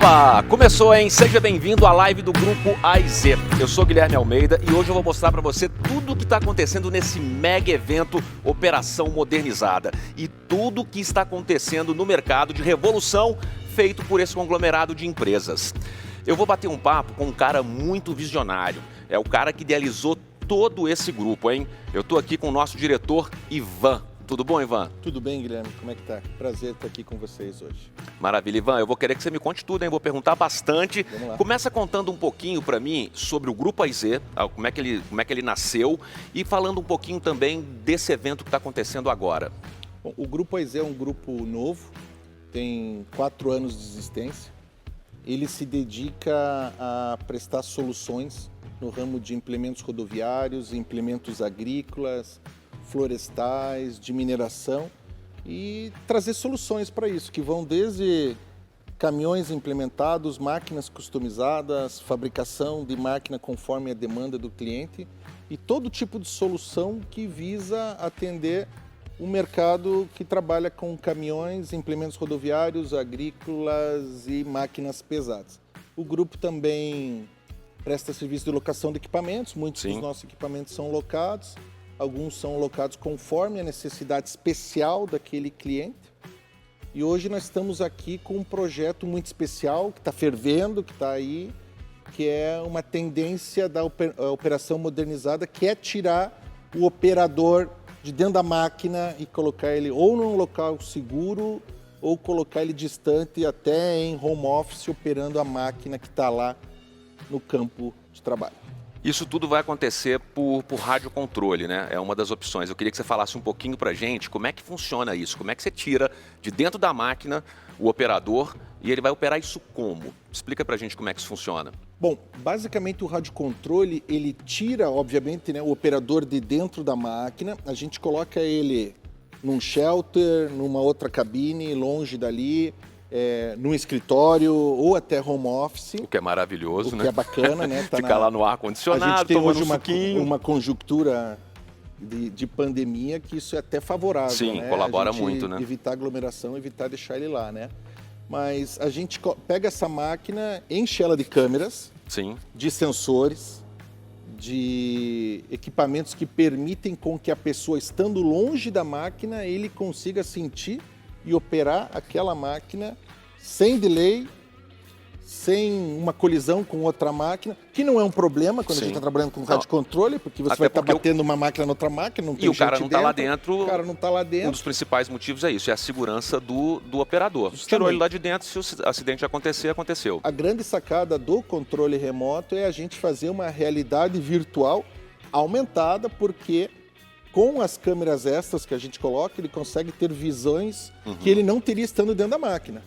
Opa! Começou, hein? Seja bem-vindo à live do Grupo AIZ. Eu sou Guilherme Almeida e hoje eu vou mostrar para você tudo o que está acontecendo nesse mega evento Operação Modernizada e tudo o que está acontecendo no mercado de revolução feito por esse conglomerado de empresas. Eu vou bater um papo com um cara muito visionário. É o cara que idealizou todo esse grupo, hein? Eu estou aqui com o nosso diretor, Ivan. Tudo bom, Ivan? Tudo bem, Guilherme. Como é que tá? Prazer estar aqui com vocês hoje. Maravilha, Ivan. Eu vou querer que você me conte tudo, hein? Vou perguntar bastante. Vamos lá. Começa contando um pouquinho para mim sobre o Grupo AIZ, como é que ele nasceu e falando um pouquinho também desse evento que está acontecendo agora. Bom, o Grupo AIZ é um grupo novo, tem 4 anos de existência. Ele se dedica a prestar soluções no ramo de implementos rodoviários, implementos agrícolas, florestais, de mineração e trazer soluções para isso, que vão desde caminhões implementados, máquinas customizadas, fabricação de máquina conforme a demanda do cliente e todo tipo de solução que visa atender o mercado que trabalha com caminhões, implementos rodoviários, agrícolas e máquinas pesadas. O grupo também presta serviço de locação de equipamentos, muitos dos nossos equipamentos são locados. Alguns são locados conforme a necessidade especial daquele cliente. E hoje nós estamos aqui com um projeto muito especial, que está fervendo, que está aí, que é uma tendência da operação modernizada, que é tirar o operador de dentro da máquina e colocar ele ou num local seguro, ou colocar ele distante até em home office, operando a máquina que está lá no campo de trabalho. Isso tudo vai acontecer por radiocontrole, né? É uma das opções. Eu queria que você falasse um pouquinho pra gente como é que funciona isso, como é que você tira de dentro da máquina o operador e ele vai operar isso como? Explica pra gente como é que isso funciona. Bom, basicamente o radiocontrole, ele tira, obviamente, né, o operador de dentro da máquina, a gente coloca ele num shelter, numa outra cabine, longe dali, num escritório ou até home office. O que é maravilhoso, né? O que é bacana, né? Tá ficar lá no ar-condicionado, a gente tem hoje um uma conjuntura de pandemia que isso é até favorável. Sim, né? colabora muito, né? Evitar aglomeração, evitar deixar ele lá, né? Mas a gente pega essa máquina, enche ela de câmeras, sim, de sensores, de equipamentos que permitem com que a pessoa, estando longe da máquina, ele consiga sentir e operar aquela máquina sem delay, sem uma colisão com outra máquina, que não é um problema quando a gente está trabalhando com radiocontrole, porque você vai estar batendo uma máquina na outra máquina, não tem gente dentro. E o cara não está lá dentro. O cara não está lá dentro. Um dos principais motivos é isso, é a segurança do operador. Justamente. Tirou ele lá de dentro, se o acidente acontecer, aconteceu. A grande sacada do controle remoto é a gente fazer uma realidade virtual aumentada, porque com as câmeras extras que a gente coloca, ele consegue ter visões que ele não teria estando dentro da máquina.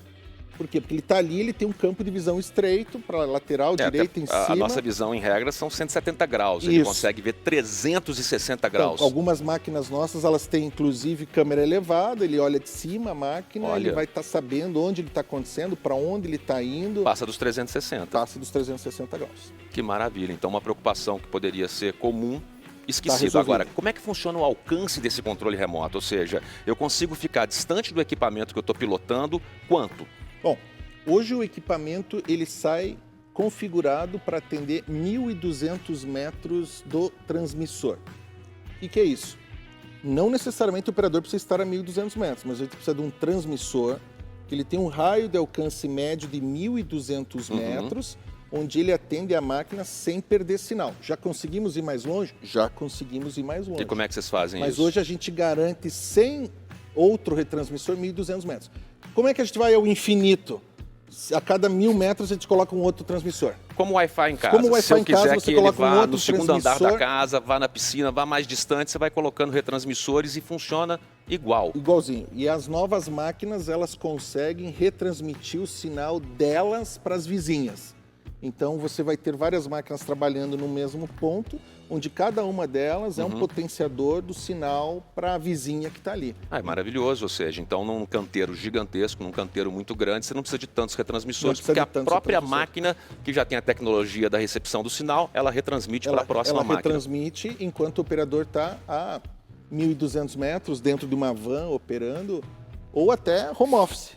Por quê? Porque ele está ali, ele tem um campo de visão estreito para lateral, direita, em cima. A nossa visão, em regra, são 170 graus. Isso. Ele consegue ver 360 graus. Então, algumas máquinas nossas, elas têm, inclusive, câmera elevada. Ele olha de cima a máquina, ele vai estar sabendo onde ele está acontecendo, para onde ele está indo. Passa dos 360. Passa dos 360 graus. Que maravilha. Então, uma preocupação que poderia ser comum, esquecido. Agora, como é que funciona o alcance desse controle remoto? Ou seja, eu consigo ficar distante do equipamento que eu estou pilotando, quanto? Bom, hoje o equipamento ele sai configurado para atender 1.200 metros do transmissor. O que é isso? Não necessariamente o operador precisa estar a 1.200 metros, mas a gente precisa de um transmissor que ele tem um raio de alcance médio de 1.200 metros, onde ele atende a máquina sem perder sinal. Já conseguimos ir mais longe? Já conseguimos ir mais longe. E como é que vocês fazem isso? Mas hoje a gente garante sem outro retransmissor 1.200 metros. Como é que a gente vai ao infinito? A cada 1.000 metros a gente coloca um outro transmissor. Como o Wi-Fi em casa. Como o Wi-Fi em casa, você coloca um outro transmissor. Se eu quiser que ele vá no segundo andar da casa, vá na piscina, vá mais distante, você vai colocando retransmissores e funciona igual. Igualzinho. E as novas máquinas, elas conseguem retransmitir o sinal delas para as vizinhas. Então você vai ter várias máquinas trabalhando no mesmo ponto, onde cada uma delas é um potenciador do sinal para a vizinha que está ali. É maravilhoso, ou seja, então num canteiro gigantesco, num canteiro muito grande, você não precisa de tantos retransmissores, porque a própria máquina, que já tem a tecnologia da recepção do sinal, ela retransmite para a próxima máquina. Ela retransmite enquanto o operador está a 1.200 metros dentro de uma van operando, ou até home office.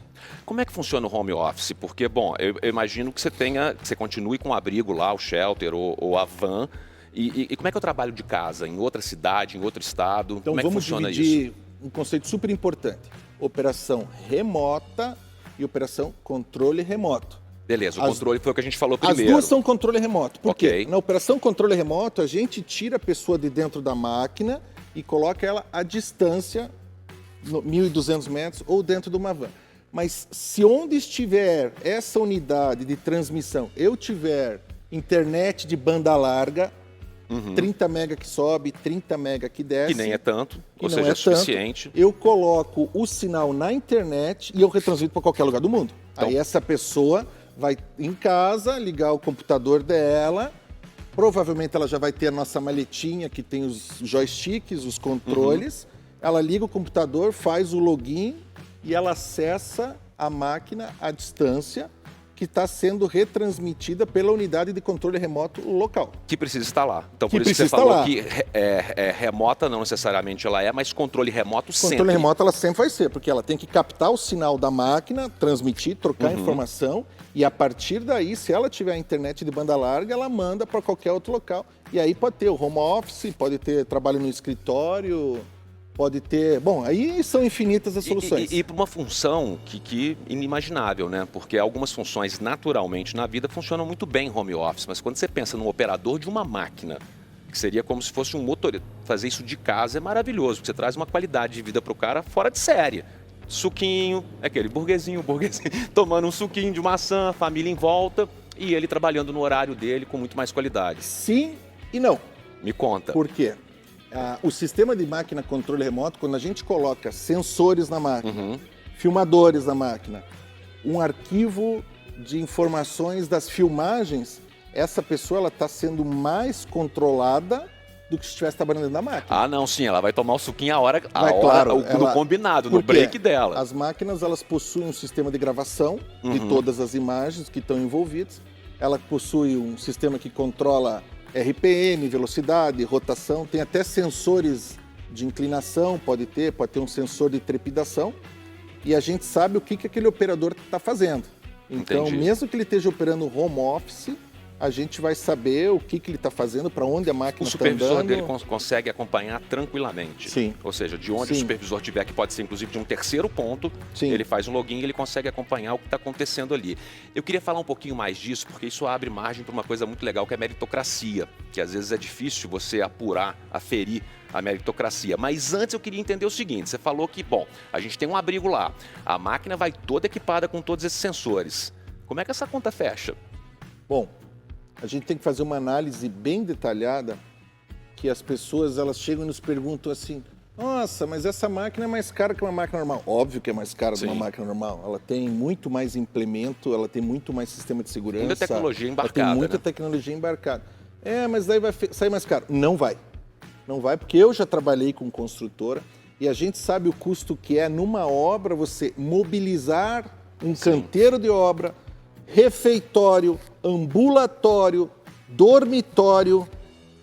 Como é que funciona o home office? Porque, bom, eu imagino que você continue com o abrigo lá, o shelter ou a van. E como é que é o trabalho de casa? Em outra cidade, em outro estado? Então como é que vamos funciona dividir isso? um conceito super importante. Operação remota e operação controle remoto. Beleza, o controle foi o que a gente falou As primeiro. duas são controle remoto. Por Ok. quê? Na operação controle remoto, a gente tira a pessoa de dentro da máquina e coloca ela à distância, 1.200 metros, ou dentro de uma van. Mas se onde estiver essa unidade de transmissão, eu tiver internet de banda larga, 30 mega que sobe, 30 mega que desce. Que nem é tanto, ou não seja, é é suficiente. Eu coloco o sinal na internet e eu retransmito para qualquer lugar do mundo. Então, aí essa pessoa vai em casa, ligar o computador dela, provavelmente ela já vai ter a nossa maletinha que tem os joysticks, os controles, ela liga o computador, faz o login e ela acessa a máquina à distância que está sendo retransmitida pela unidade de controle remoto local. Que precisa estar lá. Então, Que por isso que você precisa falou estar que remota não necessariamente ela é, mas controle remoto sempre. Controle remoto ela sempre vai ser, porque ela tem que captar o sinal da máquina, transmitir, trocar informação e a partir daí, se ela tiver a internet de banda larga, ela manda para qualquer outro local. E aí pode ter o home office, pode ter trabalho no escritório, pode ter... Bom, aí são infinitas as soluções. E para uma função que inimaginável, né? Porque algumas funções naturalmente na vida funcionam muito bem em home office, mas quando você pensa num operador de uma máquina, que seria como se fosse um motorista, fazer isso de casa é maravilhoso, porque você traz uma qualidade de vida para o cara fora de série. Suquinho, aquele burguesinho, tomando um suquinho de maçã, família em volta e ele trabalhando no horário dele com muito mais qualidade. Sim e não. Me conta. Por quê? O sistema de máquina controle remoto, quando a gente coloca sensores na máquina, filmadores na máquina, um arquivo de informações das filmagens, essa pessoa ela está sendo mais controlada do que se estivesse trabalhando dentro da máquina. Ah, não, sim, ela vai tomar o suquinho no combinado, no Porque break dela. As máquinas elas possuem um sistema de gravação de todas as imagens que estão envolvidas. Ela possui um sistema que controla RPM, velocidade, rotação, tem até sensores de inclinação, pode ter um sensor de trepidação e a gente sabe o que aquele operador está fazendo. Então, Entendi. mesmo que ele esteja operando home office, a gente vai saber o que ele está fazendo, para onde a máquina O está supervisor andando. dele consegue acompanhar tranquilamente. Sim. Ou seja, de onde o Sim. supervisor tiver, que pode ser inclusive de um terceiro ponto, Sim. ele faz um login e ele consegue acompanhar o que está acontecendo ali. Eu queria falar um pouquinho mais disso, porque isso abre margem para uma coisa muito legal, que é a meritocracia, que às vezes é difícil você apurar, aferir a meritocracia. Mas antes eu queria entender o seguinte, você falou que, bom, a gente tem um abrigo lá, a máquina vai toda equipada com todos esses sensores. Como é que essa conta fecha? Bom, a gente tem que fazer uma análise bem detalhada, que as pessoas elas chegam e nos perguntam assim, nossa, mas essa máquina é mais cara que uma máquina normal. Óbvio que é mais cara que uma Sim. máquina normal. Ela tem muito mais implemento, ela tem muito mais sistema de segurança. Muita tecnologia embarcada, Ela tem muita né? tecnologia embarcada. Mas daí vai sair mais caro. Não vai. Não vai, porque eu já trabalhei com construtora e a gente sabe o custo que é numa obra você mobilizar um canteiro de obra, refeitório, ambulatório, dormitório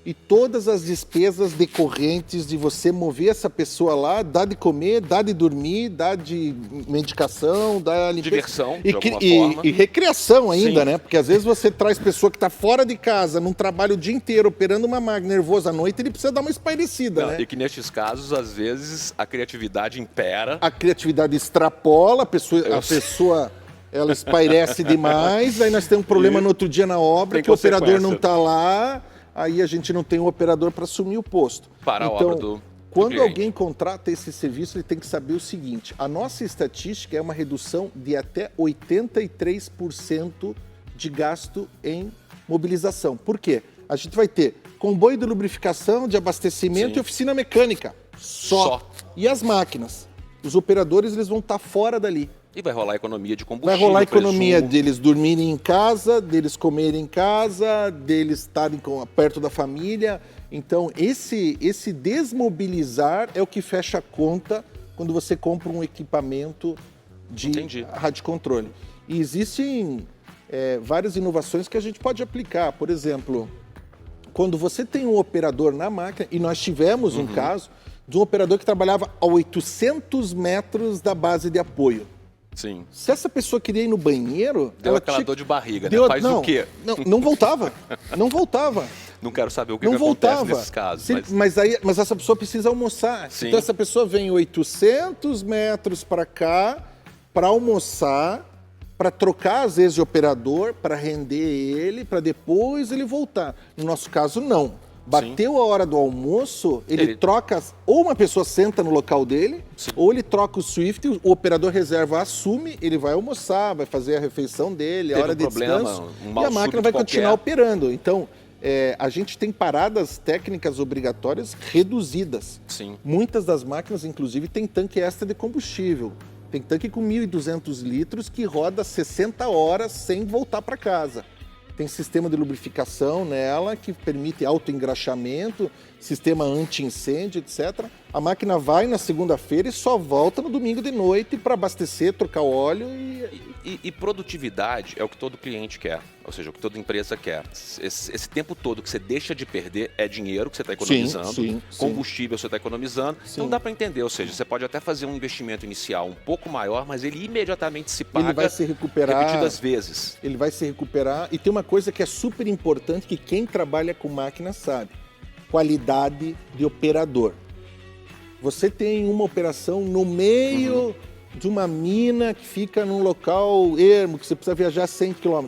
e todas as despesas decorrentes de você mover essa pessoa lá, dar de comer, dar de dormir, dar de medicação, dar limpeza. Diversão, de e, alguma e, forma. e recreação ainda, Sim. né? Porque às vezes você traz pessoa que está fora de casa, num trabalho o dia inteiro, operando uma máquina, nervoso à noite, ele precisa dar uma espairecida, Não, né? E que nestes casos, às vezes, a criatividade impera. A criatividade extrapola, a pessoa ela espairece demais, aí nós temos um problema no outro dia na obra, Tem que o operador consequência. não está lá, aí a gente não tem um operador para assumir o posto. Para a então, obra do quando cliente. alguém contrata esse serviço, ele tem que saber o seguinte, a nossa estatística é uma redução de até 83% de gasto em mobilização. Por quê? A gente vai ter comboio de lubrificação, de abastecimento Sim. e oficina mecânica. Só. E as máquinas? Os operadores eles vão estar fora dali. E vai rolar economia de combustível. Vai rolar economia presumo. deles dormirem em casa, deles comerem em casa, deles estarem perto da família. Então, esse desmobilizar é o que fecha a conta quando você compra um equipamento de Entendi. rádio controle. E existem várias inovações que a gente pode aplicar. Por exemplo, quando você tem um operador na máquina, e nós tivemos um caso de um operador que trabalhava a 800 metros da base de apoio. Sim. Se essa pessoa queria ir no banheiro... Deu aquela dor de barriga, né? Faz não, o quê? Não voltava. Não voltava. Não quero saber o que, Não que voltava. acontece nesses casos. Mas essa pessoa precisa almoçar. Sim. Então essa pessoa vem 800 metros para cá para almoçar, para trocar às vezes de operador, para render ele, para depois ele voltar. No nosso caso, não. Bateu a hora do almoço, ele troca, ou uma pessoa senta no local dele, sim, ou ele troca o Swift, o operador reserva assume, ele vai almoçar, vai fazer a refeição dele, a hora de descanso, e a máquina vai continuar operando. Então, a gente tem paradas técnicas obrigatórias reduzidas. Sim. Muitas das máquinas, inclusive, tem tanque extra de combustível. Tem tanque com 1.200 litros que roda 60 horas sem voltar para casa. Tem sistema de lubrificação nela que permite autoengraxamento, sistema anti-incêndio, etc. A máquina vai na segunda-feira e só volta no domingo de noite para abastecer, trocar óleo e produtividade é o que todo cliente quer, ou seja, o que toda empresa quer. Esse tempo todo que você deixa de perder é dinheiro que você está economizando, sim, combustível você está economizando. Sim. Então dá para entender, ou seja, você pode até fazer um investimento inicial um pouco maior, mas ele imediatamente se paga. Ele vai se recuperar repetidas vezes. Ele vai se recuperar. E tem uma coisa que é super importante que quem trabalha com máquina sabe: qualidade de operador. Você tem uma operação no meio de uma mina que fica num local ermo, que você precisa viajar 100 km.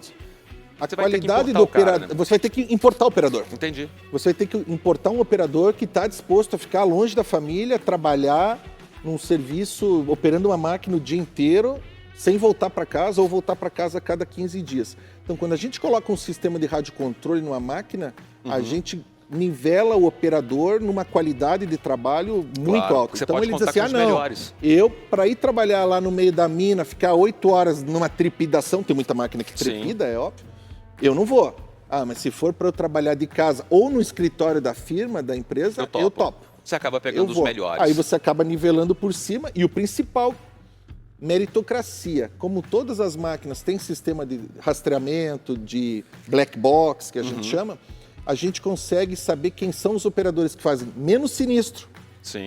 A qualidade do operador... Né? Você vai ter que importar o operador. Entendi. Você vai ter que importar um operador que está disposto a ficar longe da família, trabalhar num serviço, operando uma máquina o dia inteiro, sem voltar para casa ou voltar para casa a cada 15 dias. Então, quando a gente coloca um sistema de radiocontrole numa máquina, a gente nivela o operador numa qualidade de trabalho muito alta. Então ele diz assim, melhores. Eu, para ir trabalhar lá no meio da mina, ficar 8 horas numa trepidação, tem muita máquina que trepida, é óbvio, eu não vou. Mas se for para eu trabalhar de casa ou no escritório da firma, da empresa, eu topo. Você acaba pegando os melhores. Aí você acaba nivelando por cima e o principal, meritocracia. Como todas as máquinas têm sistema de rastreamento, de black box, que a gente chama, a gente consegue saber quem são os operadores que fazem menos sinistro,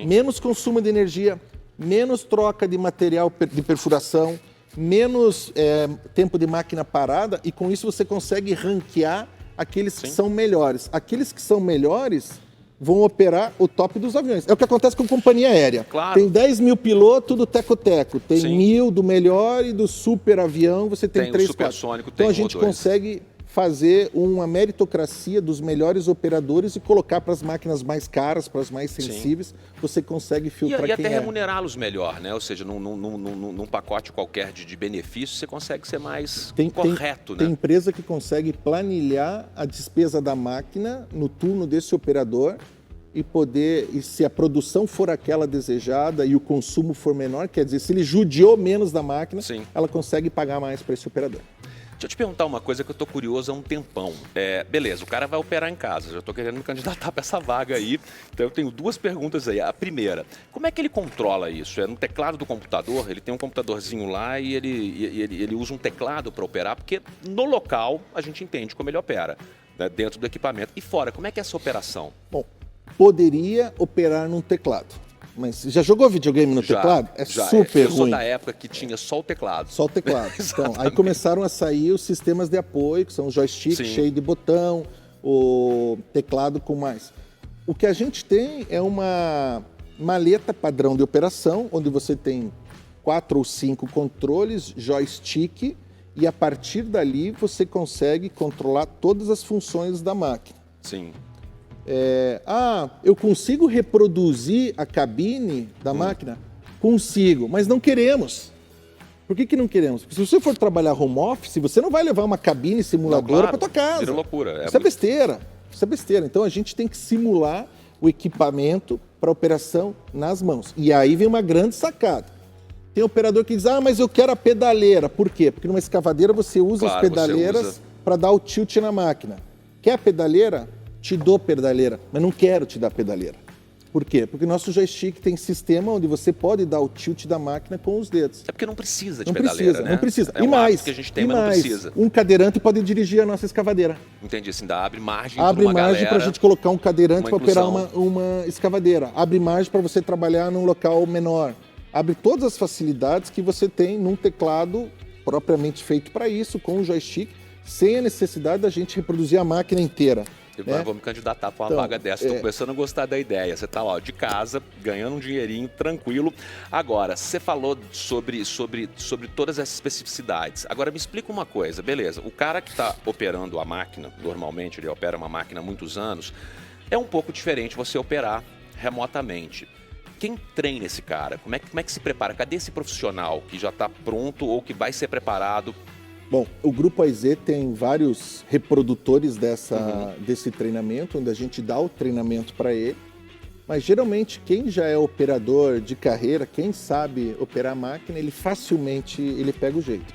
menos consumo de energia, menos troca de material de perfuração, menos tempo de máquina parada, e com isso você consegue ranquear aqueles que são melhores. Aqueles que são melhores vão operar o top dos aviões. É o que acontece com a companhia aérea. Claro. Tem 10 mil pilotos do teco-teco, tem 1.000 do melhor e do super avião, você tem 3, 4. Então a gente consegue fazer uma meritocracia dos melhores operadores e colocar para as máquinas mais caras, para as mais sensíveis, você consegue filtrar quem é. E até remunerá-los melhor, né? Ou seja, num pacote qualquer de benefícios, você consegue ser mais correto, né? Tem empresa que consegue planilhar a despesa da máquina no turno desse operador e se a produção for aquela desejada e o consumo for menor, quer dizer, se ele judiou menos da máquina, ela consegue pagar mais para esse operador. Deixa eu te perguntar uma coisa que eu tô curioso há um tempão. Beleza, o cara vai operar em casa, já tô querendo me candidatar para essa vaga aí, então eu tenho 2 perguntas aí. A primeira, como é que ele controla isso? É no teclado do computador? Ele tem um computadorzinho lá e ele usa um teclado para operar? Porque no local a gente entende como ele opera, né, dentro do equipamento. E fora, como é que é essa operação? Bom, poderia operar num teclado. Mas já jogou videogame no teclado? Super ruim. Eu sou da época que tinha só o teclado. Só o teclado. Então, aí começaram a sair os sistemas de apoio, que são o joystick cheio de botão, o teclado com mais. O que a gente tem é uma maleta padrão de operação, onde você tem 4 ou 5 controles, joystick, e a partir dali você consegue controlar todas as funções da máquina. Sim. Eu consigo reproduzir a cabine da máquina? Consigo, mas não queremos. Por que não queremos? Porque se você for trabalhar home office, você não vai levar uma cabine simuladora para tua casa. Vira loucura. Isso é besteira. Isso é besteira. Então a gente tem que simular o equipamento para operação nas mãos. E aí vem uma grande sacada. Tem operador que diz, mas eu quero a pedaleira. Por quê? Porque numa escavadeira você usa as pedaleiras para dar o tilt na máquina. Quer a pedaleira? Te dou pedaleira, mas não quero te dar pedaleira. Por quê? Porque nosso joystick tem sistema onde você pode dar o tilt da máquina com os dedos. É porque não precisa de pedaleira, né? Não precisa. É mais que a gente tem, mas não precisa. Um cadeirante pode dirigir a nossa escavadeira. Entendi, assim, abre margem para a gente colocar um cadeirante para operar uma escavadeira. Abre margem para você trabalhar num local menor. abre todas as facilidades que você tem num teclado propriamente feito para isso, com o joystick, sem a necessidade da gente reproduzir a máquina inteira. Eu vou me candidatar para uma vaga dessa. Estou começando a gostar da ideia. Você está lá ó, de casa, ganhando um dinheirinho, tranquilo. Agora, você falou sobre todas essas especificidades. Agora, me explica uma coisa. Beleza, o cara que está operando a máquina, normalmente ele opera uma máquina há muitos anos, é um pouco diferente você operar remotamente. Quem treina esse cara? Como é que se prepara? Cadê esse profissional que já está pronto ou que vai ser preparado? Bom, o Grupo AIZ tem vários reprodutores desse treinamento, onde a gente dá o treinamento para ele. Mas geralmente quem já é operador de carreira, quem sabe operar a máquina, ele facilmente pega o jeito.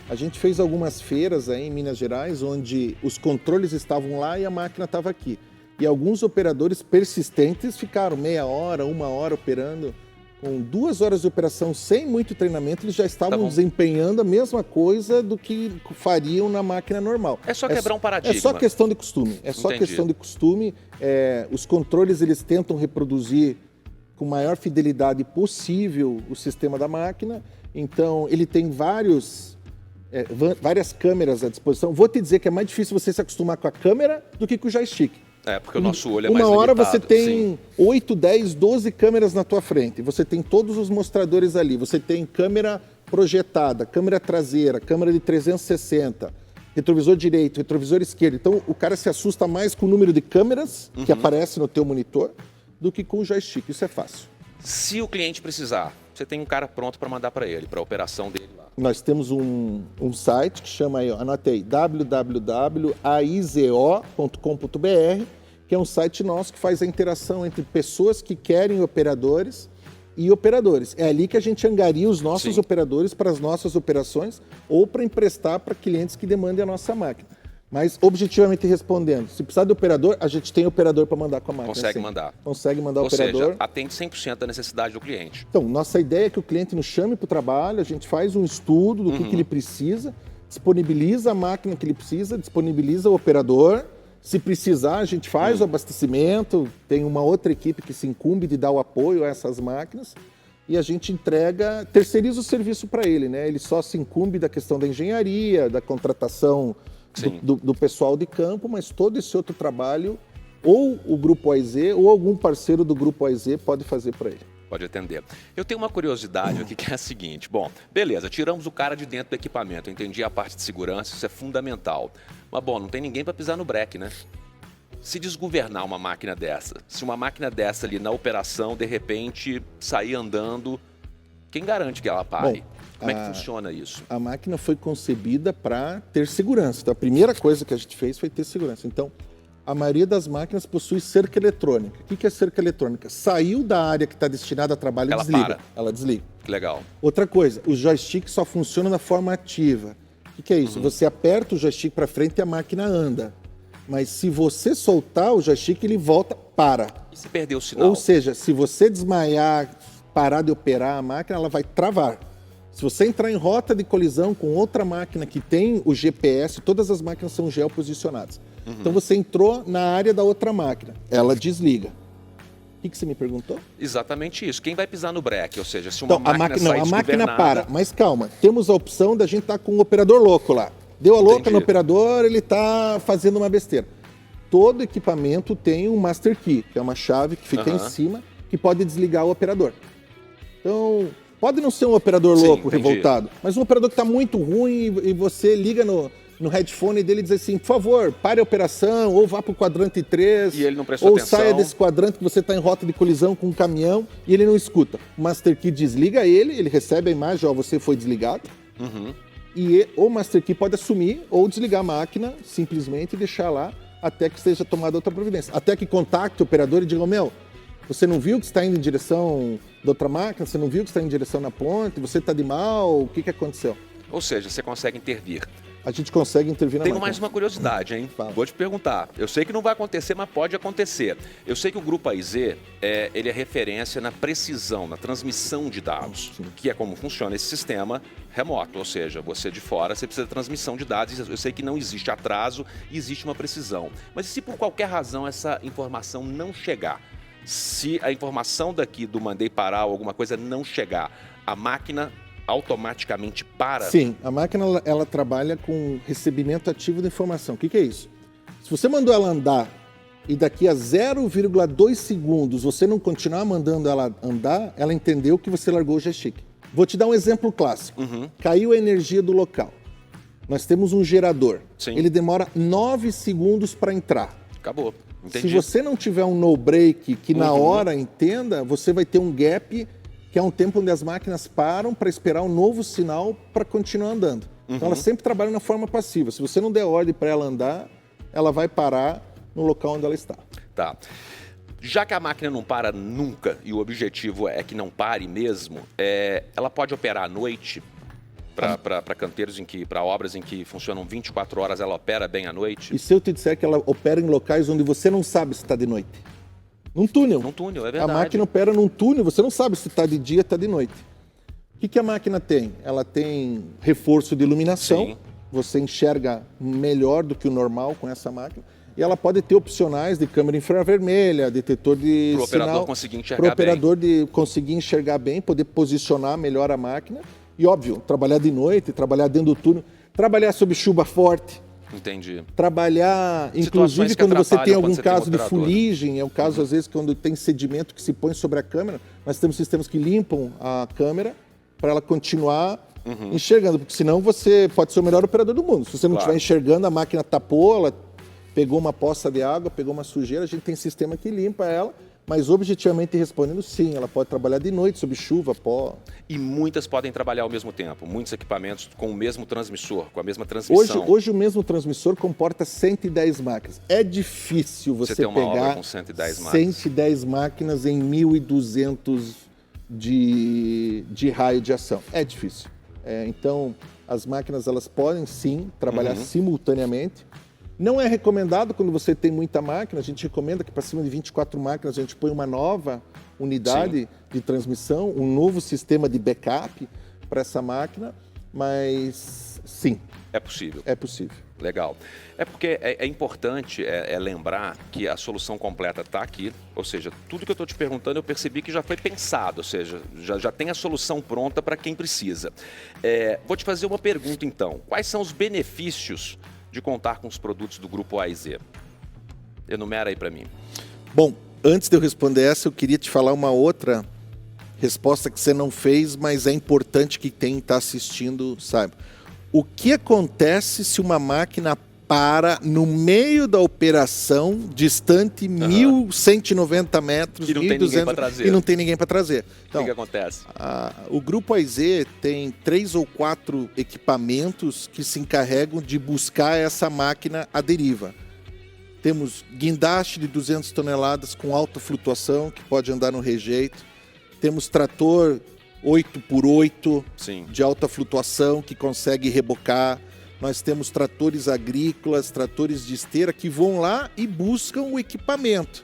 A gente fez algumas feiras aí em Minas Gerais, onde os controles estavam lá e a máquina estava aqui. E alguns operadores persistentes ficaram meia hora, 1 hora operando. Com 2 horas de operação sem muito treinamento, eles já estavam desempenhando a mesma coisa do que fariam na máquina normal. É só quebrar um paradigma. É só questão de costume. É só questão de costume. Os controles eles tentam reproduzir com maior fidelidade possível o sistema da máquina. Então, ele tem várias câmeras à disposição. Vou te dizer que é mais difícil você se acostumar com a câmera do que com o joystick. Porque o nosso olho é mais limitado. Uma hora você tem 8, 10, 12 câmeras na tua frente. Você tem todos os mostradores ali. Você tem câmera projetada, câmera traseira, câmera de 360, retrovisor direito, retrovisor esquerdo. Então, o cara se assusta mais com o número de câmeras que aparece no teu monitor do que com o joystick. Isso é fácil. Se o cliente precisar, você tem um cara pronto para mandar para ele, para a operação dele lá. Nós temos um site que chama aí, anota aí, www.aizo.com.br, que é um site nosso que faz a interação entre pessoas que querem operadores e operadores. É ali que a gente angaria os nossos operadores para as nossas operações ou para emprestar para clientes que demandem a nossa máquina. Mas, objetivamente respondendo, se precisar de operador, a gente tem operador para mandar com a máquina. Consegue mandar. Consegue mandar Ou operador. Ou seja, atende 100% da necessidade do cliente. Então, nossa ideia é que o cliente nos chame para o trabalho, a gente faz um estudo do que ele precisa, disponibiliza a máquina que ele precisa, disponibiliza o operador. Se precisar, a gente faz o abastecimento, tem uma outra equipe que se incumbe de dar o apoio a essas máquinas e a gente entrega, terceiriza o serviço para ele, né? Ele só se incumbe da questão da engenharia, da contratação do pessoal de campo, mas todo esse outro trabalho, ou o Grupo AIZ ou algum parceiro do Grupo AIZ pode fazer para ele. Pode atender. Eu tenho uma curiosidade aqui que é a seguinte. Bom, beleza, tiramos o cara de dentro do equipamento. Eu entendi a parte de segurança, isso é fundamental. Mas, bom, não tem ninguém para pisar no breque, né? Se desgovernar uma máquina dessa, se uma máquina dessa ali na operação, de repente, sair andando, quem garante que ela pare? Bom, como é que funciona isso? A máquina foi concebida para ter segurança. Então, a primeira coisa que a gente fez foi ter segurança. Então, a maioria das máquinas possui cerca eletrônica. O que é cerca eletrônica? Saiu da área que está destinada a trabalho e desliga. Ela desliga. Legal. Outra coisa, o joystick só funciona na forma ativa. O que é isso? Você aperta o joystick para frente e a máquina anda. Mas se você soltar o joystick, ele volta, para. E se perder o sinal? Ou seja, se você desmaiar, parar de operar a máquina, ela vai travar. Se você entrar em rota de colisão com outra máquina que tem o GPS, todas as máquinas são geoposicionadas. Então você entrou na área da outra máquina, ela desliga. O que você me perguntou? Exatamente isso. Quem vai pisar no breque? Ou seja, se uma máquina sair a máquina desgovernada... para, mas calma, temos a opção da gente estar com um operador louco lá. Deu a louca no operador, ele está fazendo uma besteira. Todo equipamento tem um master key, que é uma chave que fica em cima, que pode desligar o operador. Então, pode não ser um operador louco, revoltado, mas um operador que está muito ruim e você liga no headphone dele e diz assim, por favor, pare a operação, ou vá para o quadrante 3, e ele não prestou ou atenção. Saia desse quadrante que você está em rota de colisão com um caminhão e ele não escuta. O Master Key desliga ele recebe a imagem, ó, você foi desligado, e o Master Key pode assumir ou desligar a máquina, simplesmente e deixar lá até que seja tomada outra providência. Até que contacte o operador e diga, meu, você não viu que está indo em direção da outra máquina, você não viu que está indo em direção na ponte, você está de mal, o que aconteceu? Ou seja, você consegue intervir. A gente consegue intervir na máquina. Tenho mais uma curiosidade, hein? Fala. Vou te perguntar. Eu sei que não vai acontecer, mas pode acontecer. Eu sei que o Grupo AIZ, ele é referência na precisão, na transmissão de dados, que é como funciona esse sistema remoto. Ou seja, você de fora, você precisa de transmissão de dados. Eu sei que não existe atraso e existe uma precisão. Mas e se por qualquer razão essa informação não chegar? se a informação daqui do mandei parar ou alguma coisa não chegar, a máquina automaticamente para? Sim, a máquina ela trabalha com recebimento ativo de informação. O que é isso? Se você mandou ela andar e daqui a 0,2 segundos você não continuar mandando ela andar, ela entendeu que você largou o joystick. Vou te dar um exemplo clássico. Caiu a energia do local. Nós temos um gerador. Sim. Ele demora 9 segundos para entrar. Acabou. Entendi. Se você não tiver um no-break que na hora entenda, você vai ter um gap, que é um tempo onde as máquinas param para esperar um novo sinal para continuar andando. Então ela sempre trabalha na forma passiva. Se você não der ordem para ela andar, ela vai parar no local onde ela está. Tá. Já que a máquina não para nunca e o objetivo é que não pare mesmo, ela pode operar à noite para canteiros para obras em que funcionam 24 horas, ela opera bem à noite? E se eu te disser que ela opera em locais onde você não sabe se está de noite? Num túnel. Num túnel, é verdade. A máquina opera num túnel, você não sabe se está de dia ou está de noite. O que a máquina tem? Ela tem reforço de iluminação. Sim. Você enxerga melhor do que o normal com essa máquina. E ela pode ter opcionais de câmera infravermelha, detetor de sinal. Para o operador conseguir enxergar bem. Para o operador conseguir enxergar bem, poder posicionar melhor a máquina. E óbvio, trabalhar de noite, trabalhar dentro do túnel, trabalhar sob chuva forte. Entendi. Trabalhar, inclusive quando você tem algum caso de fuligem, é o caso às vezes quando tem sedimento que se põe sobre a câmera, nós temos sistemas que limpam a câmera para ela continuar enxergando, porque senão você pode ser o melhor operador do mundo. Se você não estiver enxergando, a máquina tapou, ela pegou uma poça de água, pegou uma sujeira, a gente tem sistema que limpa ela. Mas objetivamente respondendo, sim, ela pode trabalhar de noite, sob chuva, pó. E muitas podem trabalhar ao mesmo tempo, muitos equipamentos com o mesmo transmissor, com a mesma transmissão. Hoje o mesmo transmissor comporta 110 máquinas. É difícil você ter uma pegar obra com 110 máquinas. 110 máquinas em 1.200 de raio de ação. É difícil. Então, as máquinas elas podem sim trabalhar simultaneamente. Não é recomendado quando você tem muita máquina, a gente recomenda que para cima de 24 máquinas a gente põe uma nova unidade de transmissão, um novo sistema de backup para essa máquina, mas sim. É possível. É possível. Legal. É porque é importante lembrar que a solução completa está aqui, ou seja, tudo que eu estou te perguntando eu percebi que já foi pensado, ou seja, já tem a solução pronta para quem precisa. Vou te fazer uma pergunta então, quais são os benefícios de contar com os produtos do Grupo AIZ? Enumera aí para mim. Bom, antes de eu responder essa, eu queria te falar uma outra resposta que você não fez, mas é importante que quem está assistindo saiba. O que acontece se uma máquina para no meio da operação, distante 1.190 metros, e não tem ninguém para trazer? E não tem ninguém para trazer. Então, o que acontece? O Grupo AIZ tem 3 ou 4 equipamentos que se encarregam de buscar essa máquina à deriva. Temos guindaste de 200 toneladas com alta flutuação, que pode andar no rejeito. Temos trator 8x8 de alta flutuação, que consegue rebocar. Nós temos tratores agrícolas, tratores de esteira que vão lá e buscam o equipamento.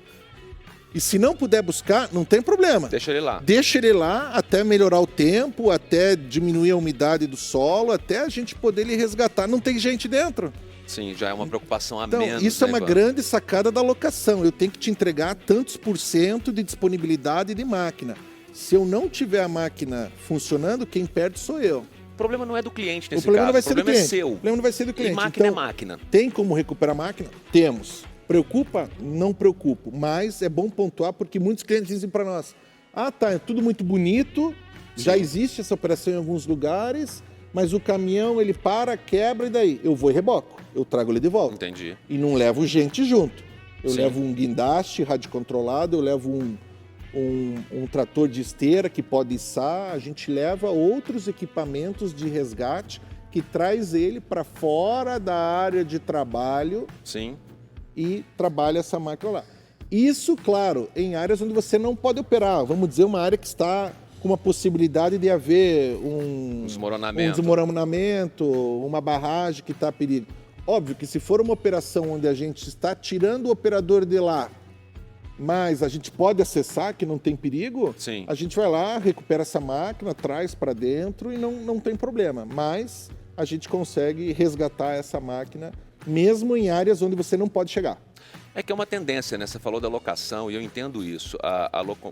E se não puder buscar, não tem problema. Deixa ele lá. Deixa ele lá até melhorar o tempo, até diminuir a umidade do solo, até a gente poder ele resgatar. Não tem gente dentro. Sim, já é uma preocupação a então, menos. Isso é uma grande sacada da locação. Eu tenho que te entregar tantos % de disponibilidade de máquina. Se eu não tiver a máquina funcionando, quem perde sou eu. O problema não é do cliente nesse caso, o problema é seu. O problema não vai ser do cliente. E máquina então, é máquina. Tem como recuperar a máquina? Temos. Preocupa? Não preocupo. Mas é bom pontuar porque muitos clientes dizem para nós, é tudo muito bonito, já existe essa operação em alguns lugares, mas o caminhão ele para, quebra e daí? Eu vou e reboco, eu trago ele de volta. Entendi. E não levo gente junto. Eu levo um guindaste radiocontrolado, eu levo um trator de esteira que pode içar, a gente leva outros equipamentos de resgate que traz ele para fora da área de trabalho e trabalha essa máquina lá. Isso, claro, em áreas onde você não pode operar. Vamos dizer, uma área que está com uma possibilidade de haver um desmoronamento, uma barragem que está a perigo. Óbvio que se for uma operação onde a gente está tirando o operador de lá, mas a gente pode acessar, que não tem perigo, a gente vai lá, recupera essa máquina, traz para dentro e não tem problema. Mas a gente consegue resgatar essa máquina mesmo em áreas onde você não pode chegar. É que é uma tendência, né? Você falou da locação e eu entendo isso.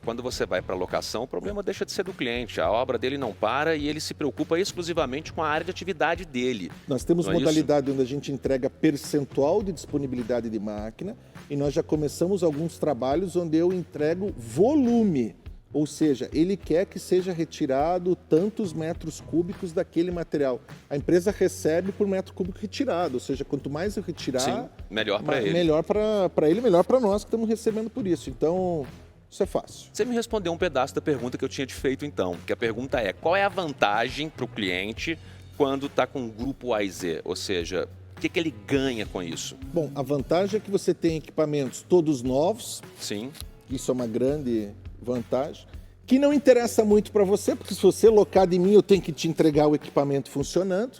Quando você vai para a locação, o problema deixa de ser do cliente. A obra dele não para e ele se preocupa exclusivamente com a área de atividade dele. Nós temos Não é modalidade onde a gente entrega percentual de disponibilidade de máquina e nós já começamos alguns trabalhos onde eu entrego volume. Ou seja, ele quer que seja retirado tantos metros cúbicos daquele material. A empresa recebe por metro cúbico retirado, ou seja, quanto mais eu retirar, sim, melhor para ele. Melhor para ele, melhor para nós que estamos recebendo por isso. Então, isso é fácil. Você me respondeu um pedaço da pergunta que eu tinha te feito então, que a pergunta é, qual é a vantagem para o cliente quando está com o grupo A e Z? Ou seja, o que ele ganha com isso? Bom, a vantagem é que você tem equipamentos todos novos. Sim. Isso é uma grande vantagem, que não interessa muito para você, porque se você locar de mim, eu tenho que te entregar o equipamento funcionando,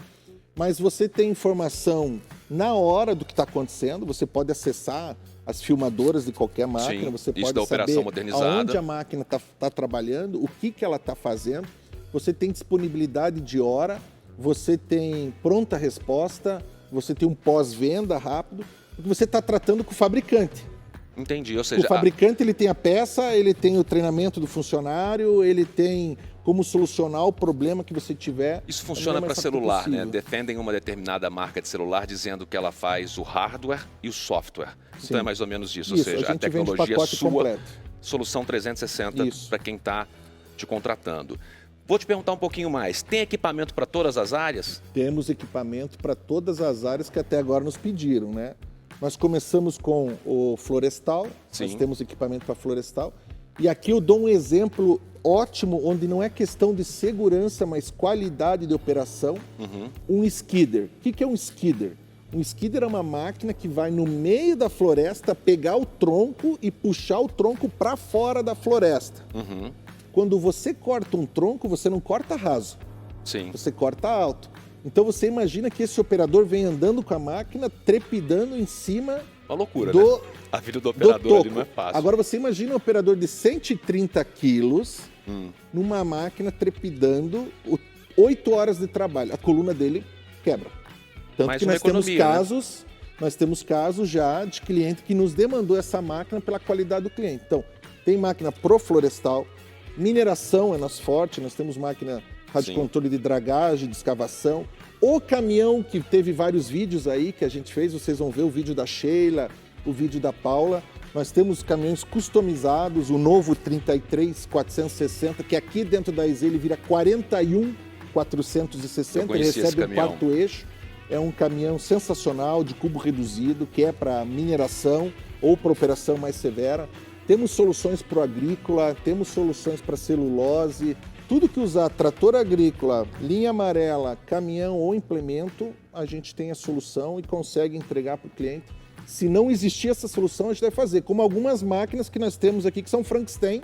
mas você tem informação na hora do que está acontecendo, você pode acessar as filmadoras de qualquer máquina, sim, você isso pode da operação saber modernizada, aonde a máquina está trabalhando, o que ela está fazendo, você tem disponibilidade de hora, você tem pronta resposta, você tem um pós-venda rápido, porque você está tratando com o fabricante. Entendi, ou seja... O fabricante ele tem a peça, ele tem o treinamento do funcionário, ele tem como solucionar o problema que você tiver. Isso funciona para celular, né? Defendem uma determinada marca de celular dizendo que ela faz o hardware e o software. Sim. Então é mais ou menos isso, Ou seja, a tecnologia sua, completo. solução 360 para quem está te contratando. Vou te perguntar um pouquinho mais, tem equipamento para todas as áreas? Temos equipamento para todas as áreas que até agora nos pediram, né? Nós começamos com o florestal, sim, nós temos equipamento para florestal. E aqui eu dou um exemplo ótimo, onde não é questão de segurança, mas qualidade de operação. Um skidder. O que é um skidder? Um skidder é uma máquina que vai no meio da floresta pegar o tronco e puxar o tronco para fora da floresta. Quando você corta um tronco, você não corta raso, sim, você corta alto. Então você imagina que esse operador vem andando com a máquina, trepidando em cima... Uma loucura, né? A vida do operador ali não é fácil. Agora você imagina um operador de 130 quilos numa máquina trepidando 8 horas de trabalho. A coluna dele quebra. Tanto mais que uma nós economia, temos casos, né? Nós temos casos já de cliente que nos demandou essa máquina pela qualidade do cliente. Então, tem máquina pro florestal, mineração é nosso forte, nós temos máquina... rádio controle de dragagem, de escavação. O caminhão, que teve vários vídeos aí que a gente fez, vocês vão ver o vídeo da Sheila, o vídeo da Paula. Nós temos caminhões customizados, o novo 33-460, que aqui dentro da EZ ele vira 41-460, ele recebe o quarto eixo. É um caminhão sensacional, de cubo reduzido, que é para mineração ou para operação mais severa. Temos soluções para o agrícola, temos soluções para celulose. Tudo que usar trator agrícola, linha amarela, caminhão ou implemento, a gente tem a solução e consegue entregar para o cliente. Se não existir essa solução, a gente vai fazer. Como algumas máquinas que nós temos aqui que são Frankenstein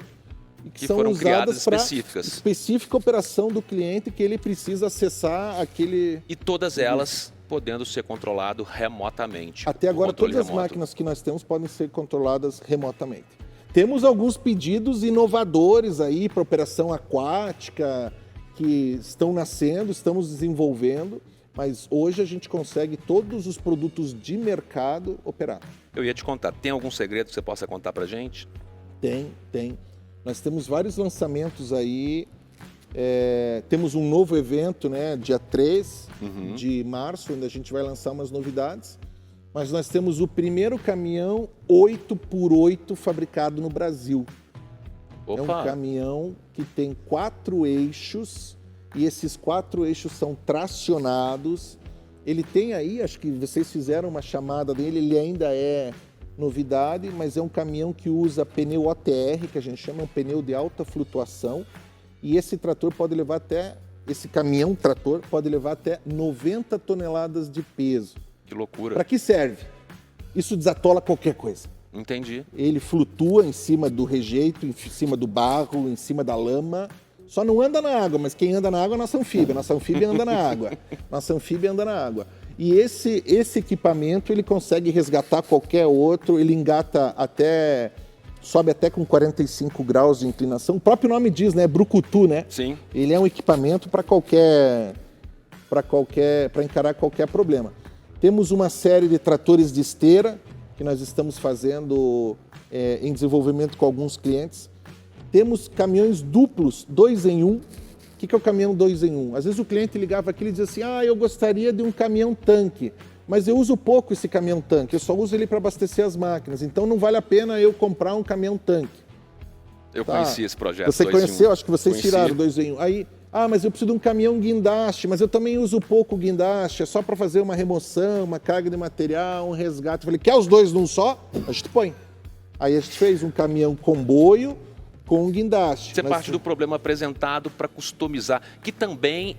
e que são usadas para específica operação do cliente que ele precisa acessar aquele... E todas elas podendo ser controlado remotamente. Até agora todas as máquinas que nós temos podem ser controladas remotamente. Temos alguns pedidos inovadores aí para operação aquática que estão nascendo, estamos desenvolvendo, mas hoje a gente consegue todos os produtos de mercado operar. Eu ia te contar, tem algum segredo que você possa contar para a gente? Tem. Nós temos vários lançamentos aí, temos um novo evento, né, dia 3 de março, onde a gente vai lançar umas novidades. Mas nós temos o primeiro caminhão 8x8 fabricado no Brasil. Opa. É um caminhão que tem 4 eixos e esses 4 eixos são tracionados. Ele tem aí, acho que vocês fizeram uma chamada dele, ele ainda é novidade, mas é um caminhão que usa pneu OTR, que a gente chama um pneu de alta flutuação. E esse trator pode levar esse caminhão trator pode levar até 90 toneladas de peso. Que loucura. Para que serve? Isso desatola qualquer coisa. Entendi. Ele flutua em cima do rejeito, em cima do barro, em cima da lama. Só não anda na água, mas quem anda na água é a nossa anfíbia. Nossa anfíbia anda na água. Nossa anfíbia anda na água. E esse equipamento, ele consegue resgatar qualquer outro, ele engata sobe até com 45 graus de inclinação. O próprio nome diz, né? Brucutu, né? Sim. Ele é um equipamento para encarar qualquer problema. Temos uma série de tratores de esteira, que nós estamos fazendo em desenvolvimento com alguns clientes. Temos caminhões duplos, 2 em 1. O que é o caminhão 2 em 1? Às vezes o cliente ligava aqui e dizia assim, eu gostaria de um caminhão tanque, mas eu uso pouco esse caminhão tanque, eu só uso ele para abastecer as máquinas, então não vale a pena eu comprar um caminhão tanque. Eu conheci esse projeto. Você conheceu? Acho que vocês tiraram 2 em 1. Aí, mas eu preciso de um caminhão guindaste, mas eu também uso pouco guindaste, é só para fazer uma remoção, uma carga de material, um resgate. Eu falei, quer os 2 num só? A gente põe. Aí a gente fez um caminhão comboio com um guindaste. Você parte do problema apresentado para customizar, que também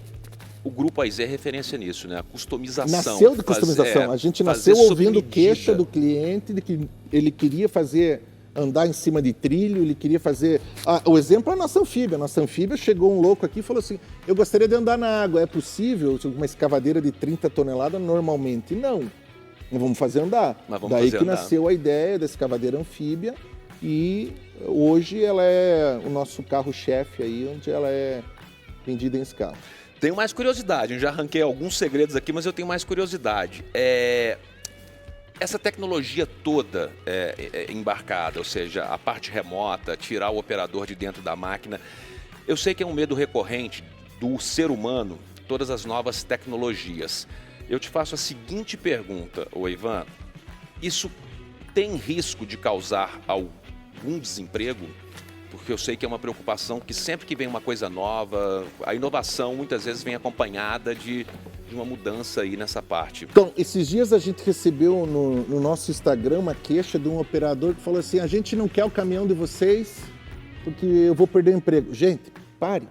o Grupo AIZ é referência nisso, né? A customização. Nasceu de customização. A gente nasceu ouvindo queixa do cliente de que ele queria andar em cima de trilho, ele queria fazer... o exemplo é a nossa anfíbia. A nossa anfíbia chegou um louco aqui e falou assim, eu gostaria de andar na água, é possível? Uma escavadeira de 30 toneladas normalmente? Não. Não vamos fazer andar. Daí que nasceu a ideia da escavadeira anfíbia e hoje ela é o nosso carro-chefe aí, onde ela é vendida em escala. Tenho mais curiosidade, eu já arranquei alguns segredos aqui, mas eu tenho mais curiosidade. Essa tecnologia toda embarcada, ou seja, a parte remota, tirar o operador de dentro da máquina, eu sei que é um medo recorrente do ser humano, todas as novas tecnologias. Eu te faço a seguinte pergunta, Ivan, isso tem risco de causar algum desemprego? Porque eu sei que é uma preocupação que sempre que vem uma coisa nova, a inovação muitas vezes vem acompanhada de uma mudança aí nessa parte. Então, esses dias a gente recebeu no nosso Instagram uma queixa de um operador que falou assim, a gente não quer o caminhão de vocês porque eu vou perder o emprego. Gente, pare.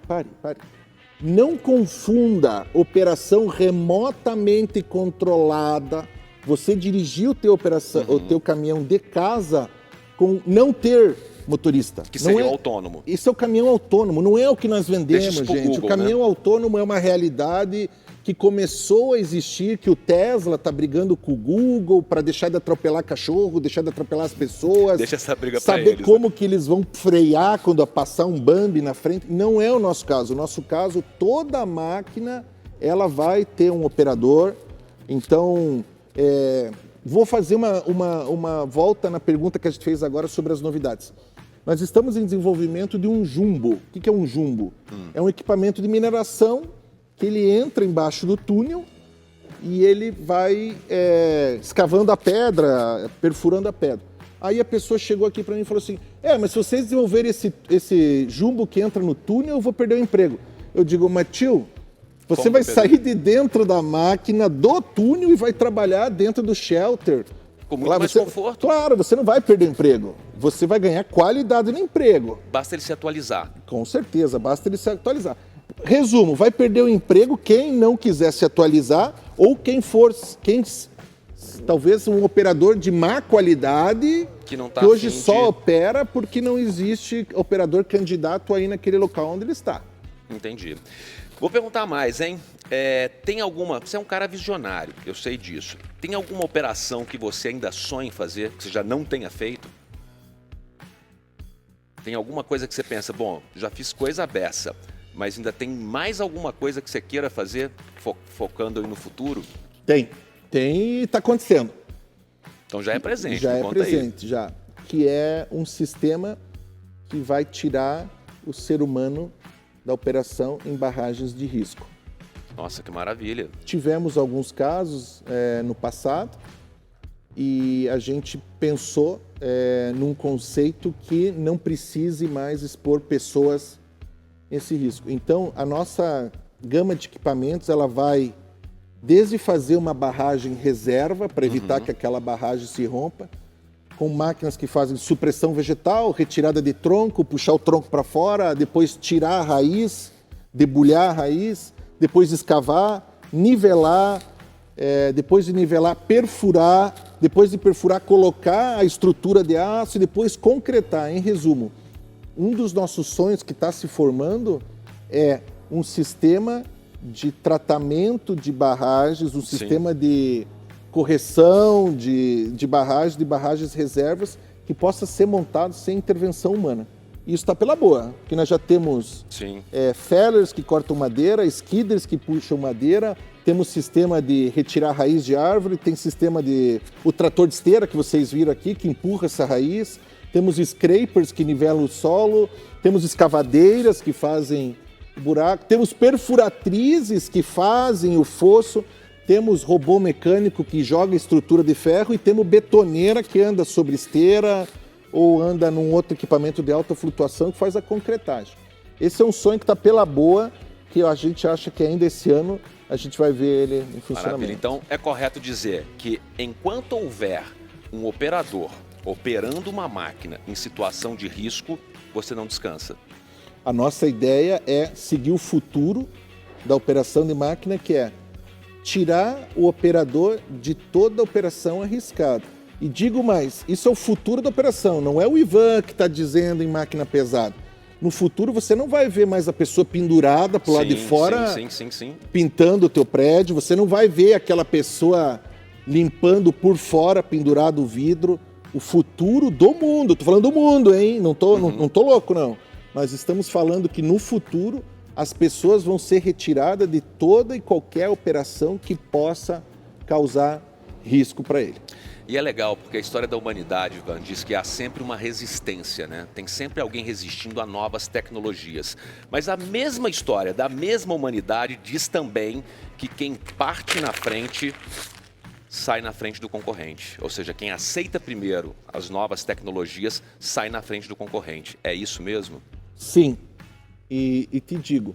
Não confunda operação remotamente controlada, você dirigir o teu caminhão de casa com não ter motorista. Que seria o autônomo. Isso é o caminhão autônomo, não é o que nós vendemos, gente. Google, o caminhão autônomo é uma realidade que começou a existir, que o Tesla está brigando com o Google para deixar de atropelar cachorro, deixar de atropelar as pessoas. Deixa essa briga para eles. Saber como que eles vão frear quando passar um Bambi na frente. Não é o nosso caso. O nosso caso, toda máquina, ela vai ter um operador. Então, vou fazer uma volta na pergunta que a gente fez agora sobre as novidades. Nós estamos em desenvolvimento de um jumbo. O que é um jumbo? É um equipamento de mineração que ele entra embaixo do túnel e ele vai escavando a pedra, perfurando a pedra. Aí a pessoa chegou aqui para mim e falou assim, mas se vocês desenvolverem esse jumbo que entra no túnel, eu vou perder o emprego. Eu digo, mas tio, você vai sair de dentro da máquina do túnel e vai trabalhar dentro do shelter. Com muito mais conforto. Claro, você não vai perder emprego. Você vai ganhar qualidade no emprego. Basta ele se atualizar. Com certeza, basta ele se atualizar. Resumo, vai perder o emprego quem não quiser se atualizar ou talvez um operador de má qualidade que hoje só opera porque não existe operador candidato aí naquele local onde ele está. Entendi. Vou perguntar mais, hein? Tem alguma... Você é um cara visionário, eu sei disso. Tem alguma operação que você ainda sonha em fazer, que você já não tenha feito? Tem alguma coisa que você pensa, bom, já fiz coisa beça, mas ainda tem mais alguma coisa que você queira fazer, focando aí no futuro? Tem e está acontecendo. Então já é presente. Já é presente, já. Que é um sistema que vai tirar o ser humano da operação em barragens de risco. Nossa, que maravilha. Tivemos alguns casos no passado e a gente pensou num conceito que não precise mais expor pessoas nesse risco. Então, a nossa gama de equipamentos, ela vai desde fazer uma barragem reserva para evitar que aquela barragem se rompa, com máquinas que fazem supressão vegetal, retirada de tronco, puxar o tronco para fora, depois tirar a raiz, debulhar a raiz, depois escavar, nivelar, depois de nivelar, perfurar, depois de perfurar, colocar a estrutura de aço e depois concretar. Em resumo, um dos nossos sonhos que está se formando é um sistema de tratamento de barragens, um sistema de correção de barragens reservas que possa ser montado sem intervenção humana. Isso está pela boa, porque nós já temos fellers que cortam madeira, skidders que puxam madeira, temos sistema de retirar raiz de árvore, tem sistema de... o trator de esteira que vocês viram aqui, que empurra essa raiz, temos scrapers que nivelam o solo, temos escavadeiras que fazem buraco, temos perfuratrizes que fazem o fosso, temos robô mecânico que joga estrutura de ferro e temos betoneira que anda sobre esteira ou anda num outro equipamento de alta flutuação que faz a concretagem. Esse é um sonho que está pela boa, que a gente acha que ainda esse ano a gente vai ver ele em funcionamento. Maravilha. Então, é correto dizer que enquanto houver um operador operando uma máquina em situação de risco, você não descansa. A nossa ideia é seguir o futuro da operação de máquina, que é tirar o operador de toda a operação arriscada. E digo mais, isso é o futuro da operação, não é o Ivan que está dizendo em máquina pesada. No futuro você não vai ver mais a pessoa pendurada para o lado de fora, pintando o teu prédio, você não vai ver aquela pessoa limpando por fora, pendurado o vidro. O futuro do mundo, estou falando do mundo, hein? Não tô louco, não. Nós estamos falando que no futuro as pessoas vão ser retiradas de toda e qualquer operação que possa causar risco para ele. E é legal, porque a história da humanidade, Ivan, diz que há sempre uma resistência, né? Tem sempre alguém resistindo a novas tecnologias. Mas a mesma história da mesma humanidade diz também que quem parte na frente sai na frente do concorrente. Ou seja, quem aceita primeiro as novas tecnologias sai na frente do concorrente. É isso mesmo? Sim. E te digo,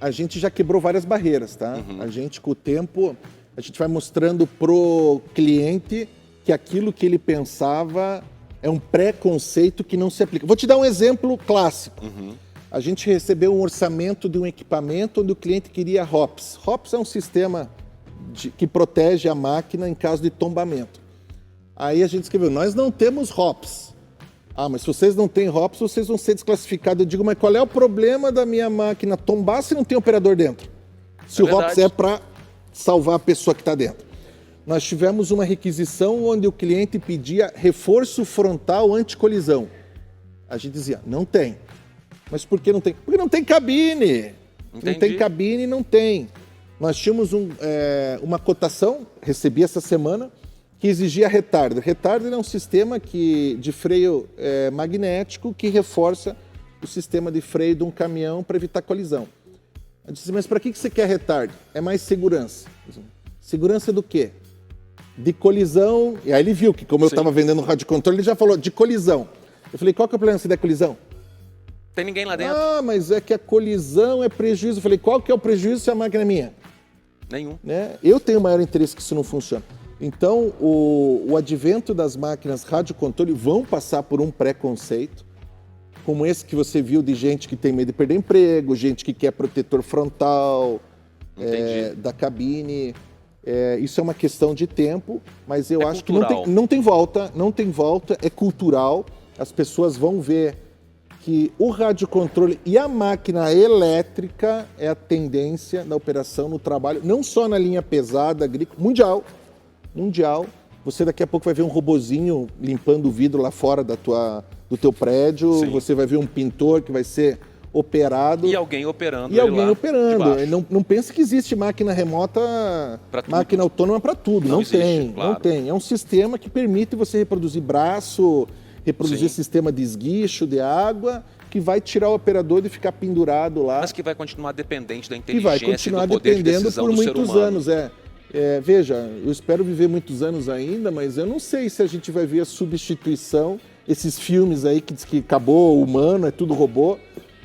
a gente já quebrou várias barreiras, tá? A gente, com o tempo, a gente vai mostrando pro cliente que aquilo que ele pensava é um preconceito que não se aplica. Vou te dar um exemplo clássico. A gente recebeu um orçamento de um equipamento onde o cliente queria HOPS. HOPS é um sistema que protege a máquina em caso de tombamento. Aí a gente escreveu, nós não temos HOPS. Ah, mas se vocês não têm HOPS, vocês vão ser desclassificados. Eu digo, mas qual é o problema da minha máquina tombar se não tem operador dentro? Se o HOPS é para salvar a pessoa que está dentro. Nós tivemos uma requisição onde o cliente pedia reforço frontal anticolisão. A gente dizia, não tem. Mas por que não tem? Porque não tem cabine. Entendi. Não tem cabine, não tem. Nós tínhamos uma cotação, recebi essa semana, que exigia retarder. Retarder é um sistema de freio magnético que reforça o sistema de freio de um caminhão para evitar colisão. Eu disse, mas para que você quer retarder? É mais segurança. Segurança do quê? De colisão. E aí ele viu que, como eu estava vendendo rádio controle, ele já falou de colisão. Eu falei, qual que é o problema se der colisão? Tem ninguém lá dentro. Ah, mas é que a colisão é prejuízo. Eu falei, qual que é o prejuízo se a máquina é minha? Nenhum. Né? Eu tenho maior interesse que isso não funcione. Então, o advento das máquinas radiocontrole vão passar por um preconceito, como esse que você viu de gente que tem medo de perder emprego, gente que quer protetor frontal da cabine. Isso é uma questão de tempo, mas eu acho cultural. Que não tem volta, é cultural. As pessoas vão ver que o radiocontrole e a máquina elétrica é a tendência na operação, no trabalho, não só na linha pesada, agrícola, mundial. Você daqui a pouco vai ver um robozinho limpando o vidro lá fora do teu prédio. Sim. Você vai ver um pintor que vai ser operado. E alguém operando. Não pense que existe máquina remota, máquina autônoma para tudo. Não existe, claro. Não tem. É um sistema que permite você reproduzir braço, reproduzir sistema de esguicho de água, que vai tirar o operador de ficar pendurado lá. Mas que vai continuar dependente da inteligência e vai continuar dependendo por muitos anos. Veja, eu espero viver muitos anos ainda, mas eu não sei se a gente vai ver a substituição, esses filmes aí que diz que acabou o humano, é tudo robô.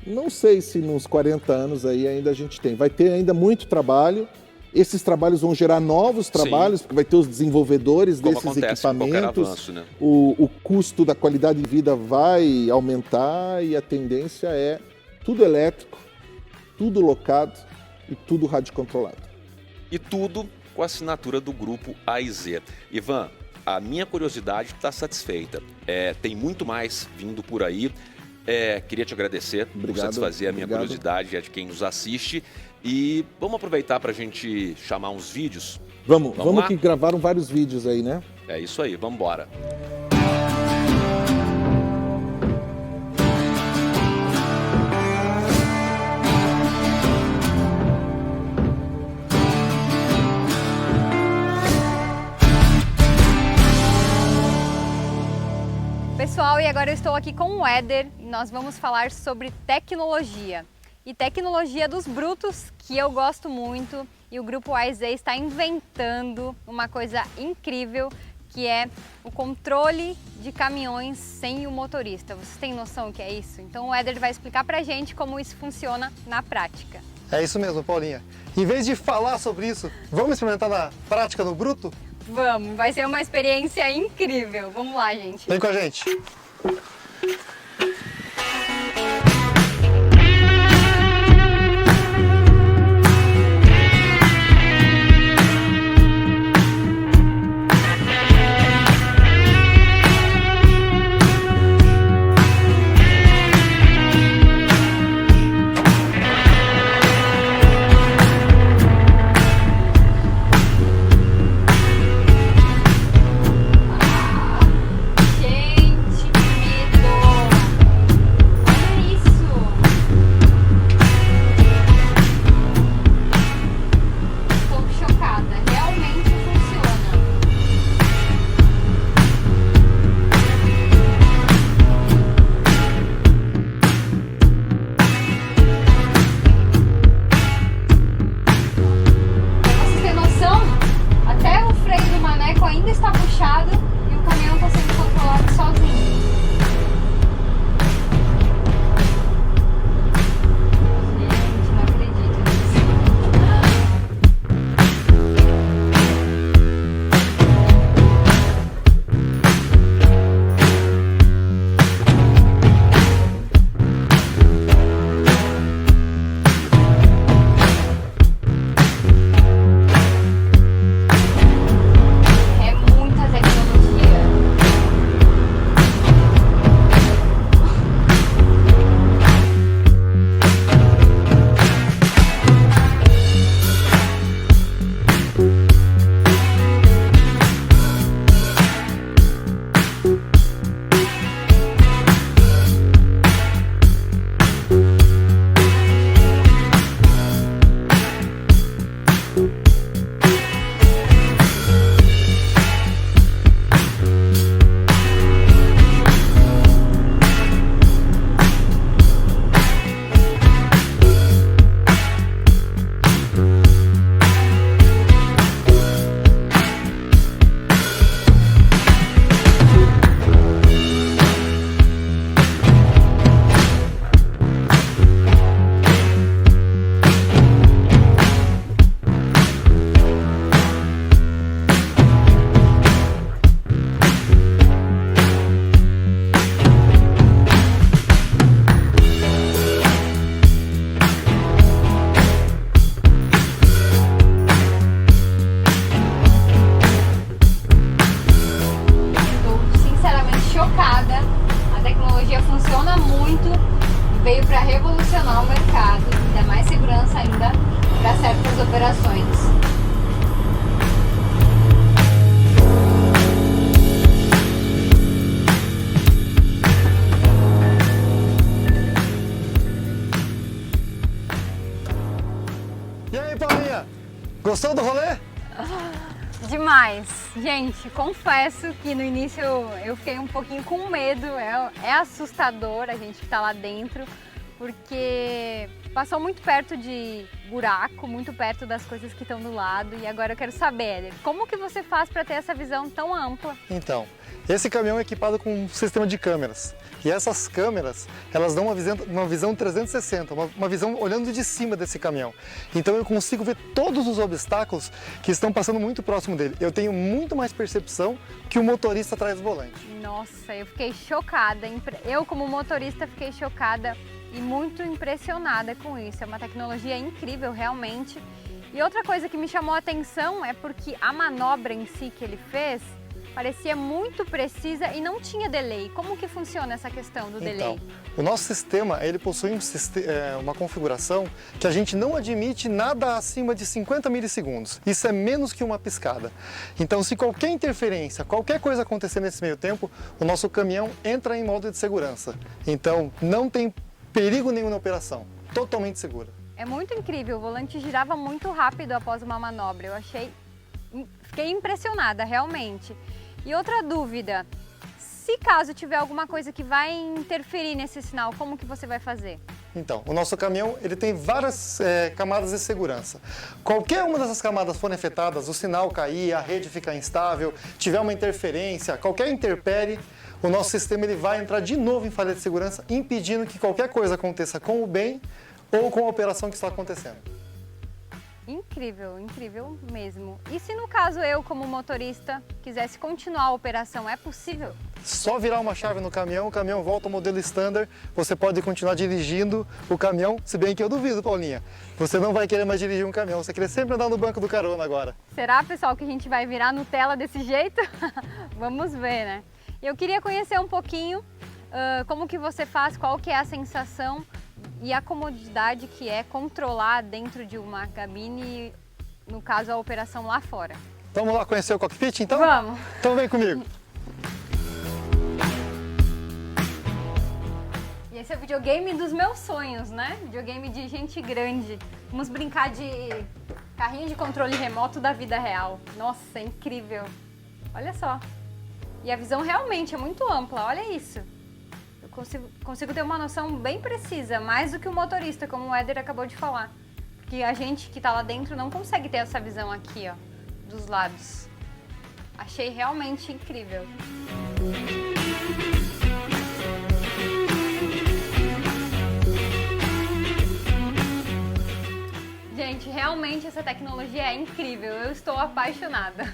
Não sei se nos 40 anos aí ainda a gente tem. Vai ter ainda muito trabalho. Esses trabalhos vão gerar novos trabalhos, porque vai ter os desenvolvedores desses equipamentos. Avanço, né? O custo da qualidade de vida vai aumentar e a tendência é tudo elétrico, tudo locado e tudo radiocontrolado. E tudo com a assinatura do grupo AIZ. Ivan, a minha curiosidade está satisfeita. Tem muito mais vindo por aí. Queria te agradecer por satisfazer a minha curiosidade e a de quem nos assiste. E vamos aproveitar para a gente chamar uns vídeos? Vamos que gravaram vários vídeos aí, né? É isso aí, vamos embora. agora eu estou aqui com o Éder e nós vamos falar sobre tecnologia. E tecnologia dos brutos, que eu gosto muito, e o Grupo AIZ está inventando uma coisa incrível, que é o controle de caminhões sem o motorista. Vocês têm noção do que é isso? Então o Éder vai explicar pra gente como isso funciona na prática. É isso mesmo, Paulinha. Em vez de falar sobre isso, vamos experimentar na prática no bruto? Vamos, vai ser uma experiência incrível. Vamos lá, gente. Vem com a gente. Ainda está puxado e o caminhão está sendo controlado sozinho. Gente, não acredito nisso. Funciona muito, veio para revolucionar o mercado e dar mais segurança ainda para certas operações. E aí, Paulinha? Gostou do rolê? Demais! Gente, confesso que no início eu fiquei um pouquinho com medo, é assustador a gente estar lá dentro, porque passou muito perto de buraco, muito perto das coisas que estão do lado, e agora eu quero saber, Éder, como que você faz para ter essa visão tão ampla? Então, esse caminhão é equipado com um sistema de câmeras, e essas câmeras, elas dão uma visão 360, uma visão olhando de cima desse caminhão. Então eu consigo ver todos os obstáculos que estão passando muito próximo dele. Eu tenho muito mais percepção que o motorista atrás do volante. Nossa, eu fiquei chocada, eu como motorista fiquei chocada e muito impressionada com isso. É uma tecnologia incrível, realmente. E outra coisa que me chamou a atenção é porque a manobra em si que ele fez parecia muito precisa e não tinha delay. Como que funciona essa questão do delay? Então, o nosso sistema, ele possui uma configuração que a gente não admite nada acima de 50 milissegundos. Isso é menos que uma piscada. Então, se qualquer interferência, qualquer coisa acontecer nesse meio tempo, o nosso caminhão entra em modo de segurança. Então, não tem perigo nenhum na operação. Totalmente segura. É muito incrível. O volante girava muito rápido após uma manobra. Fiquei impressionada, realmente. E outra dúvida, se caso tiver alguma coisa que vai interferir nesse sinal, como que você vai fazer? Então, o nosso caminhão ele tem várias camadas de segurança. Qualquer uma dessas camadas forem afetadas, o sinal cair, a rede ficar instável, tiver uma interferência, qualquer intempérie, o nosso sistema ele vai entrar de novo em falha de segurança, impedindo que qualquer coisa aconteça com o bem ou com a operação que está acontecendo. Incrível, incrível mesmo. E se no caso eu, como motorista, quisesse continuar a operação, é possível? Só virar uma chave no caminhão, o caminhão volta ao modelo standard, você pode continuar dirigindo o caminhão, se bem que eu duvido, Paulinha. Você não vai querer mais dirigir um caminhão, você querer sempre andar no banco do carona agora. Será, pessoal, que a gente vai virar Nutella desse jeito? Vamos ver, né? Eu queria conhecer um pouquinho como que você faz, qual que é a sensação e a comodidade que é controlar dentro de uma cabine, no caso a operação lá fora. Vamos lá conhecer o cockpit então? Vamos! Então vem comigo! E esse é o videogame dos meus sonhos, né? Videogame de gente grande. Vamos brincar de carrinho de controle remoto da vida real. Nossa, é incrível! Olha só! E a visão realmente é muito ampla, olha isso! Consigo ter uma noção bem precisa, mais do que o motorista, como o Éder acabou de falar. Porque a gente que está lá dentro não consegue ter essa visão aqui, ó, dos lados. Achei realmente incrível. Gente, realmente essa tecnologia é incrível, eu estou apaixonada.